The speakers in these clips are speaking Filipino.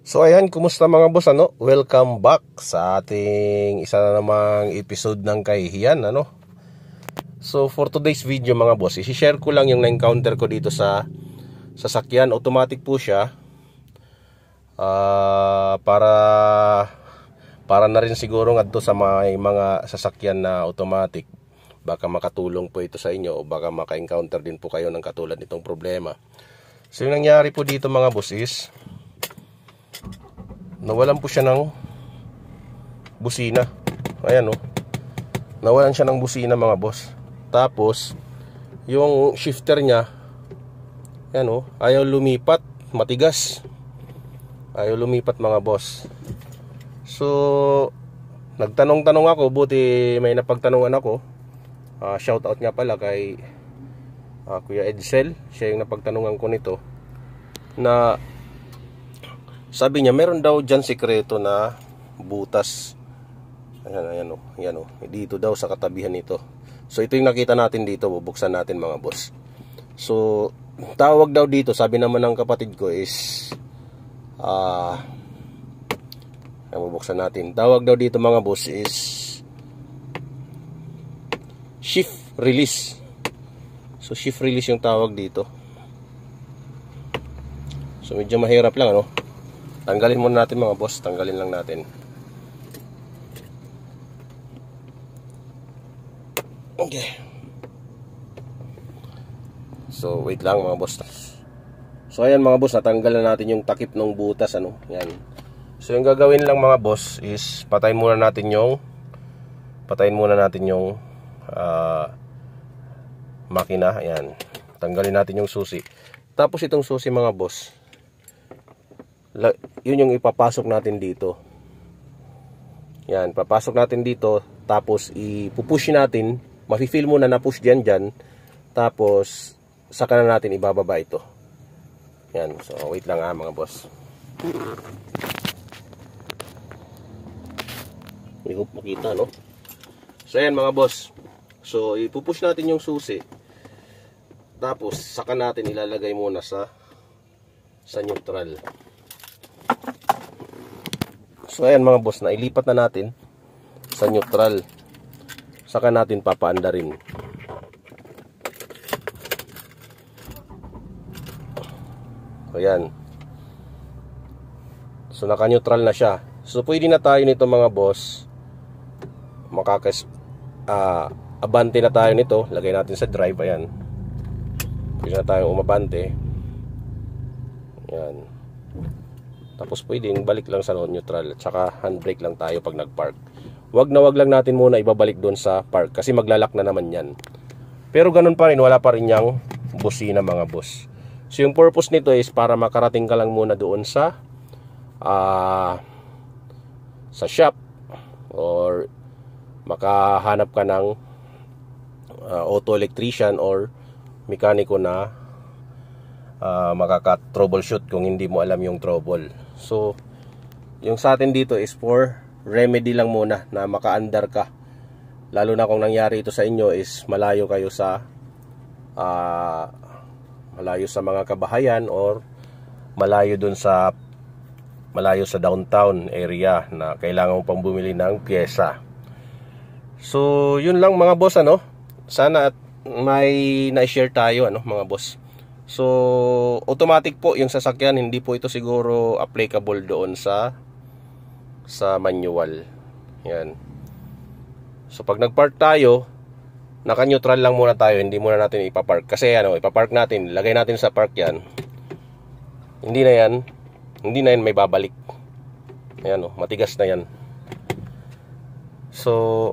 So ayan, kumusta mga boss, ano? Welcome back sa ating isa na namang episode ng Kahihiyan, ano? So for today's video mga boss, i-share ko lang yung na-encounter ko dito sa sasakyan. Automatic po siya. Para na rin siguro ngadto sa mga sasakyan na automatic. Baka makatulong po ito sa inyo o baka maka-encounter din po kayo ng katulad nitong problema. So yung nangyari po dito mga boss is nawalan po siya ng busina. Ayan oh. Nawalan siya ng busina mga boss. Tapos yung shifter niya, ayan oh, ayaw lumipat, matigas. Ayaw lumipat mga boss. So nagtanong-tanong ako, buti may napagtanungan ako. Shout out nga pala kay Kuya Edsel. Siya yung napagtanungan ko nito. Na sabi niya, meron daw dyan sikreto na butas. Ayan o. Ayan o. Dito daw sa katabihan nito. So ito yung nakita natin dito. Bubuksan natin mga boss. So tawag daw dito, sabi naman ng kapatid ko is bubuksan natin. Tawag daw dito mga boss is shift release. So shift release yung tawag dito. So medyo mahirap lang ano. Tanggalin muna natin mga boss, tanggalin lang natin. Okay. So wait lang mga boss. So ayan mga boss, natanggal na natin yung takip ng butas ano. Yan. So yung gagawin lang mga boss is patayin muna natin yung makina. Ayan. Tanggalin natin yung susi. Tapos itong susi mga boss, yun yung ipapasok natin dito. Yan, papasok natin dito. Tapos ipupush natin. Mafi-feel muna na push dyan. Tapos saka na natin ibababa ito. Yan, so wait lang mga boss. I hope makita no. So ayan mga boss. So ipupush natin yung susi. Tapos saka natin ilalagay muna sa neutral. So ayan mga boss, na ilipat na natin sa neutral. Saka natin papaandarin. Ayan. So naka-neutral na siya. So pwede na tayo nito mga boss. Abante na tayo nito. Lagay natin sa drive. Ayan. Pwede na tayo umabante. Ayan. Tapos pwedeng balik lang sa neutral at saka handbrake lang tayo pag nagpark. Wag lang natin muna ibabalik doon sa park kasi maglalak na naman yan. Pero ganun pa rin, wala pa rin yang busina mga boss. So yung purpose nito is para makarating ka lang muna doon sa shop or makahanap ka ng auto electrician or mekaniko na makaka-troubleshoot kung hindi mo alam yung trouble. So yung sa atin dito is for remedy lang muna na maka-andar ka. Lalo na kung nangyari ito sa inyo is malayo kayo sa mga kabahayan or malayo sa downtown area na kailangan mo pang bumili ng pyesa. So yun lang mga boss ano. Sana at may na-share tayo ano mga boss. So automatic po yung sasakyan, hindi po ito siguro applicable doon sa manual. Yan. So pag nagpark tayo, naka-neutral lang muna tayo, hindi muna natin ipapark. Kasi ipapark natin, lagay natin sa park yan. Hindi na yan may babalik. Ayan matigas na yan. So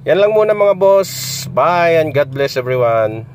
yan lang muna mga boss. Bye and God bless everyone.